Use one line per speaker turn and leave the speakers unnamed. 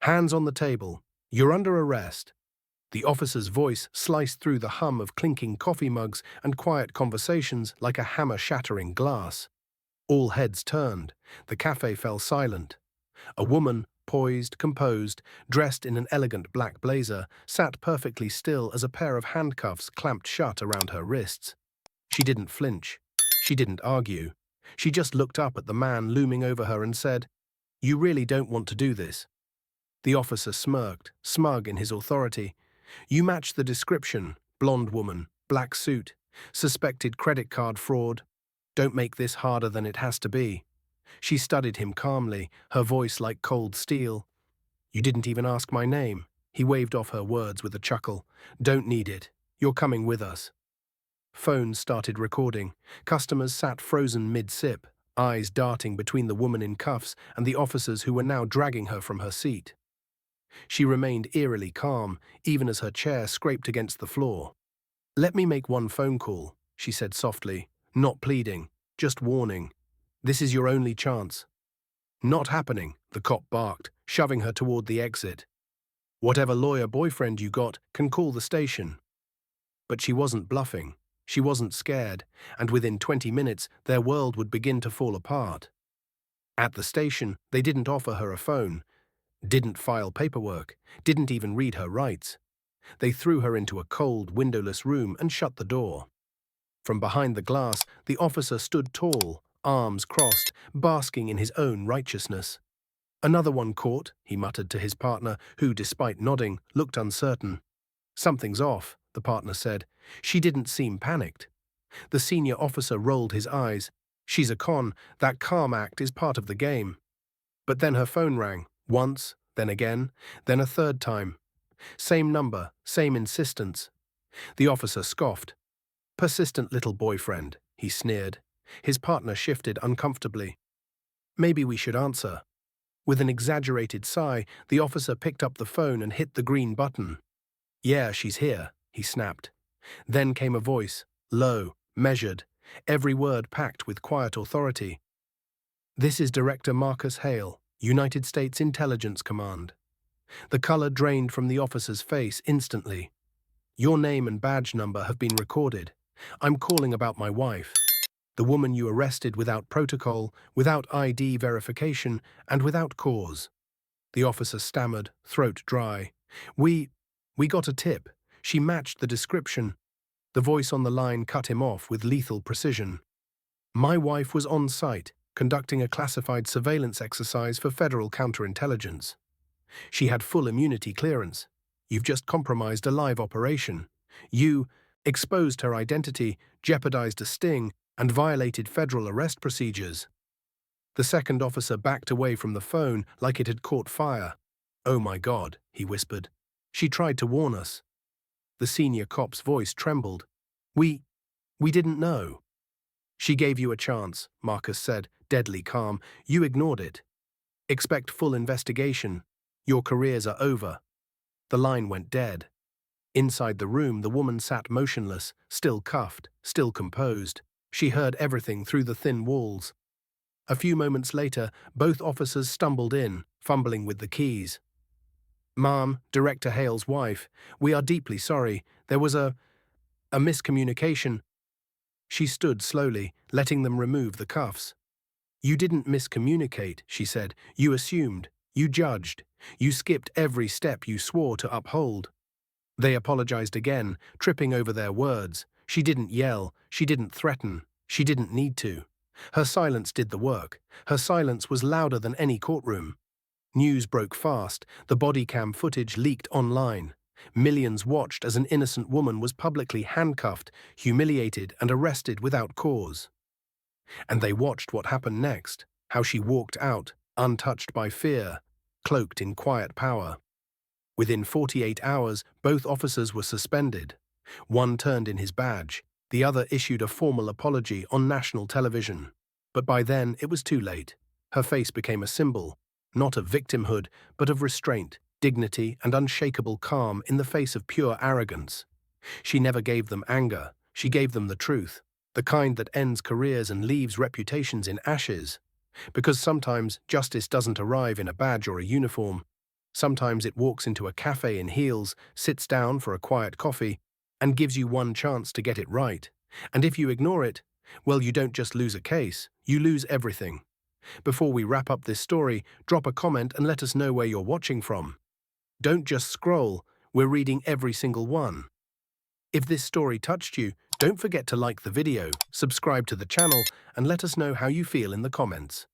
Hands on the table. You're under arrest. The officer's voice sliced through the hum of clinking coffee mugs and quiet conversations like a hammer shattering glass. All heads turned. The cafe fell silent. A woman, poised, composed, dressed in an elegant black blazer, sat perfectly still as a pair of handcuffs clamped shut around her wrists. She didn't flinch. She didn't argue. She just looked up at the man looming over her and said, "You really don't want to do this." The officer smirked, smug in his authority. "You match the description, blonde woman, black suit, suspected credit card fraud. Don't make this harder than it has to be." She studied him calmly, her voice like cold steel. "You didn't even ask my name." He waved off her words with a chuckle. "Don't need it. You're coming with us." Phones started recording. Customers sat frozen mid-sip, eyes darting between the woman in cuffs and the officers who were now dragging her from her seat. She remained eerily calm, even as her chair scraped against the floor. "Let me make one phone call," she said softly, not pleading, just warning. "This is your only chance." "Not happening," the cop barked, shoving her toward the exit. "Whatever lawyer boyfriend you got can call the station." But she wasn't bluffing. She wasn't scared, and within 20 minutes their world would begin to fall apart. At the station, they didn't offer her a phone, didn't file paperwork, didn't even read her rights. They threw her into a cold, windowless room and shut the door. From behind the glass, the officer stood tall, arms crossed, basking in his own righteousness. "Another one caught," he muttered to his partner, who, despite nodding, looked uncertain. "Something's off," the partner said. She didn't seem panicked. The senior officer rolled his eyes. "She's a con. That calm act is part of the game." But then her phone rang, once, then again, then a third time. Same number, same insistence. The officer scoffed. "Persistent little boyfriend," he sneered. His partner shifted uncomfortably. "Maybe we should answer." With an exaggerated sigh, the officer picked up the phone and hit the green button. "Yeah, she's here," he snapped. Then came a voice, low, measured, every word packed with quiet authority. "This is Director Marcus Hale, United States Intelligence Command." The color drained from the officer's face instantly. "Your name and badge number have been recorded. I'm calling about my wife. The woman you arrested without protocol, without ID verification, and without cause." The officer stammered, throat dry. We got a tip. She matched the description." The voice on the line cut him off with lethal precision. "My wife was on site, conducting a classified surveillance exercise for federal counterintelligence. She had full immunity clearance. You've just compromised a live operation. You exposed her identity, jeopardized a sting, and violated federal arrest procedures." The second officer backed away from the phone like it had caught fire. "Oh my God," he whispered. "She tried to warn us." The senior cop's voice trembled. We didn't know." "She gave you a chance," Marcus said, deadly calm. "You ignored it. Expect full investigation. Your careers are over." The line went dead. Inside the room, the woman sat motionless, still cuffed, still composed. She heard everything through the thin walls. A few moments later, both officers stumbled in, fumbling with the keys. "Ma'am, Director Hale's wife, we are deeply sorry. There was a miscommunication." She stood slowly, letting them remove the cuffs. "You didn't miscommunicate," she said. "You assumed. You judged. You skipped every step you swore to uphold." They apologized again, tripping over their words. She didn't yell. She didn't threaten. She didn't need to. Her silence did the work. Her silence was louder than any courtroom. News broke fast. The body cam footage leaked online. Millions watched as an innocent woman was publicly handcuffed, humiliated, and arrested without cause. And they watched what happened next, how she walked out, untouched by fear, cloaked in quiet power. Within 48 hours, both officers were suspended. One turned in his badge. The other issued a formal apology on national television. But by then, it was too late. Her face became a symbol, not of victimhood, but of restraint, dignity, and unshakable calm in the face of pure arrogance. She never gave them anger. She gave them the truth, the kind that ends careers and leaves reputations in ashes. Because sometimes justice doesn't arrive in a badge or a uniform. Sometimes it walks into a cafe in heels, sits down for a quiet coffee, and gives you one chance to get it right. And if you ignore it, well, you don't just lose a case, you lose everything. Before we wrap up this story, drop a comment and let us know where you're watching from. Don't just scroll, we're reading every single one. If this story touched you, don't forget to like the video, subscribe to the channel, and let us know how you feel in the comments.